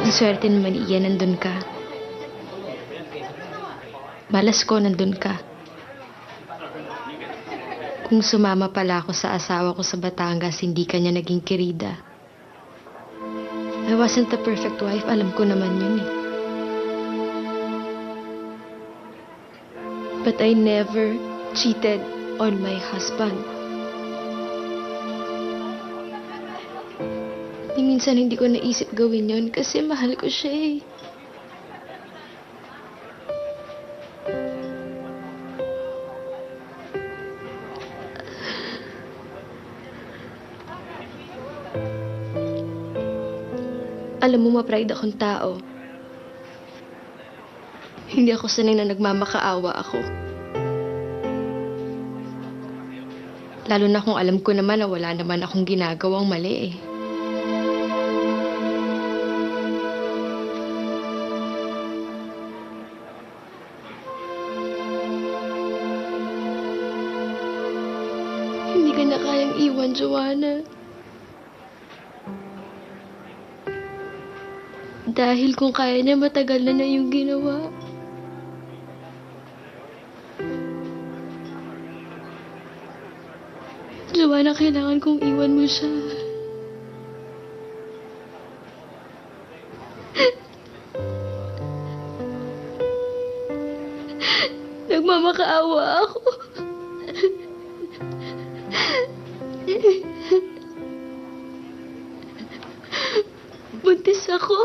Ang swerte naman, Ian, nandun ka. Malas ko, nandun ka. Kung sumama pala ako sa asawa ko sa Batangas, hindi kanya naging kirida. I wasn't the perfect wife, alam ko naman yun eh. But I never cheated on my husband. Minsan hindi ko naisip gawin yun kasi mahal ko siya eh. Alam mo, ma-pride akong tao. Hindi ako sanay na nagmamakaawa ako. Lalo na kung alam ko naman na wala naman akong ginagawang mali eh. Hindi ka na kayang iwan, Joanna. Dahil kung kaya niya, matagal na yung ginawa. Joanna, kailangan kong iwan mo siya. Nagmamakaawa ako. Buntis ako.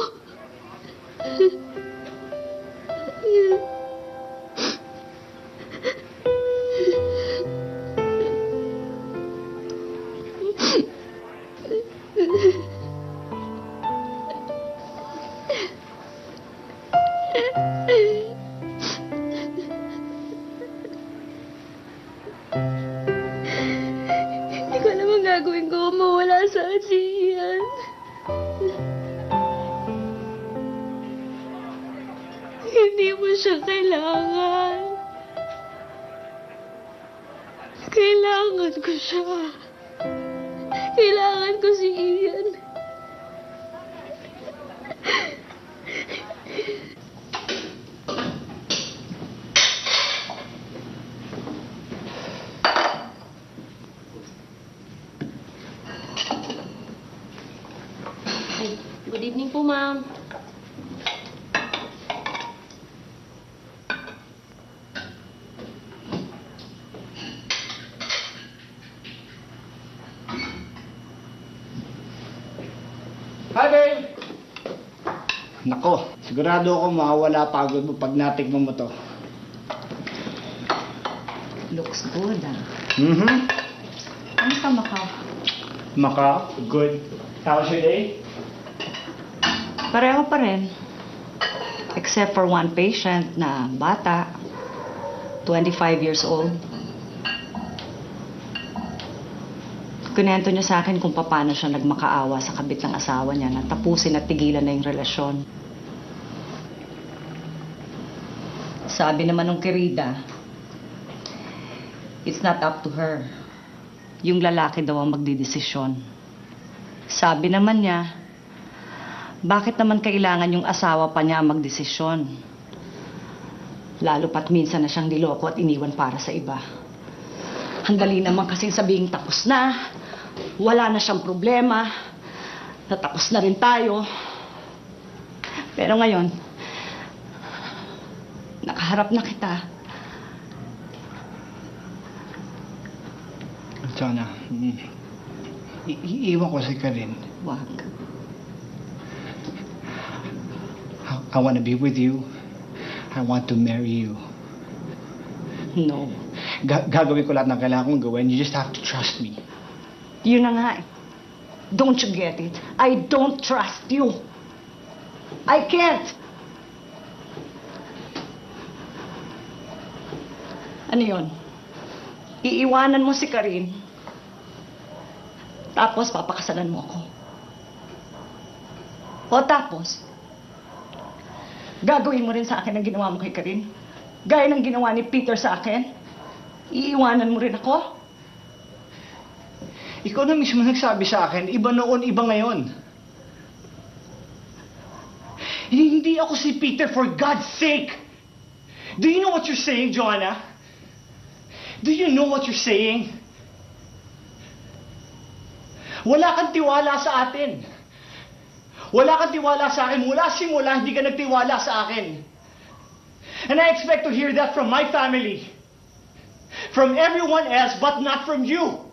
Hindi ko naman gagawin ko kung mawala sa akin si Ian. Hindi mo siya kailangan. Kailangan ko siya. Kailangan ko si Ian. Good evening po, ma'am. Hi, babe! Nako, sigurado ako mawawala pagod mo pag natikman mo to. Looks good, ah. Mm-hmm. Ano ka, Macau? Macau, good. How was your day? Pareho pa rin. Except for one patient na bata, 25 years old. Kunento niya sa akin kung paano siya nagmakaawa sa kabit ng asawa niya na tapusin at tigilan na yung relasyon. Sabi naman ng kirida, it's not up to her. Yung lalaki daw ang magdidesisyon. Sabi naman niya, bakit naman kailangan yung asawa pa niya ang magdesisyon? Lalo pat minsan na siyang niloko at iniwan para sa iba. Ang dali naman kasing sabihing tapos na, wala na siyang problema, natapos na rin tayo. Pero ngayon, nakaharap na kita. Sana, iiwan ko si Karen. Wag. I want to be with you. I want to marry you. No. Gagawin ko lahat ng kailangan kong gawin. You just have to trust me. Yun na nga eh. Don't you get it? I don't trust you. I can't. Ano yun? Iiwanan mo si Karin. Tapos papakasalan mo ako. O tapos, gagawin mo rin sa akin ang ginawa mo kay Karin. Gaya ng ginawa ni Peter sa akin. Iiwanan mo rin ako. Ikaw na mismo nagsabi sa akin, iba noon, iba ngayon. Hindi ako si Peter, for God's sake! Do you know what you're saying, Joanna? Do you know what you're saying? Wala kang tiwala sa atin. Wala kang tiwala sa akin. Mula simula, hindi ka nagtiwala sa akin. And I expect to hear that from my family. From everyone else, but not from you.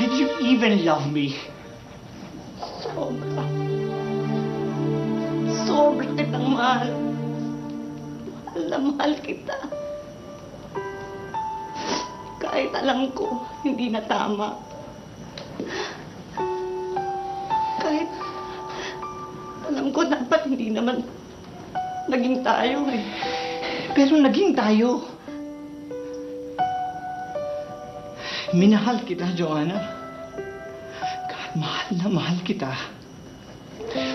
Did you even love me? Sobra. Sobra kitang mahal. Mahal na mahal kita. Kahit alam ko, hindi na tama. Kahit alam ko dapat hindi naman naging tayo eh. Pero naging tayo. Minahal kita, Joanna. Kahit mahal na mahal kita.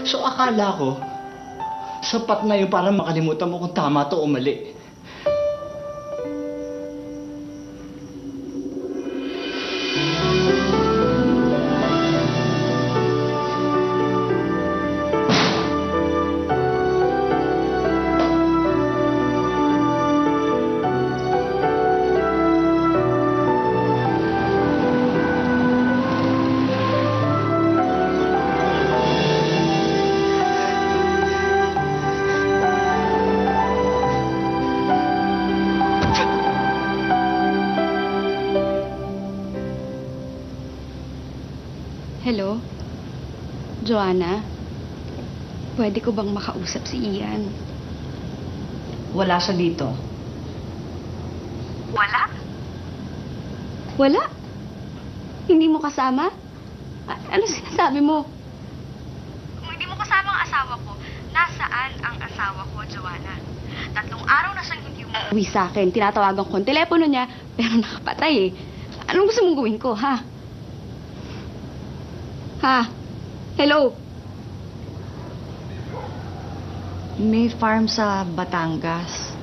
So akala ko, sapat na yun para makalimutan mo kung tama to o mali. Hello? Joanna? Pwede ko bang makausap si Ian? Wala siya dito. Wala? Wala? Hindi mo kasama? Ano sinasabi mo? Kung hindi mo kasama ang asawa ko, nasaan ang asawa ko, Joanna? 3 araw na siyang hindi Uwi sa akin. Tinatawagan ko ang telepono niya, pero nakapatay eh. Anong gusto mong gawin ko, ha? Ha? Hello? May farm sa Batangas.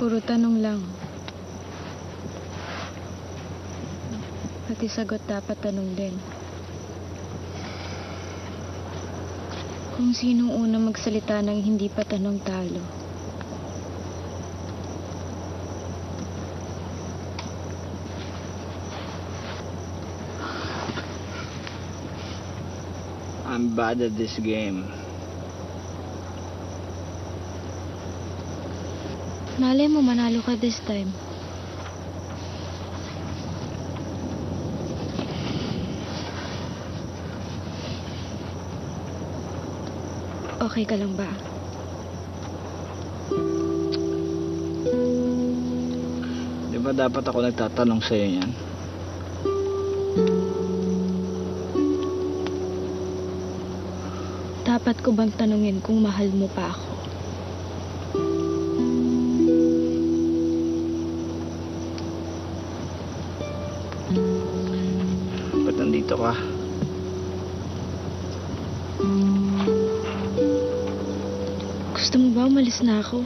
Puro tanong lang. Pati sagot dapat tanong din. Kung sinong una magsalita ng hindi pa tanong talo. I'm bad at this game. Malay mo, manalo ka this time. Okay ka lang ba? Di ba dapat ako nagtatanong sa'yo yan? Dapat ko bang tanungin kung mahal mo pa ako? Ba't nandito ka? Gusto mo ba umalis na ako?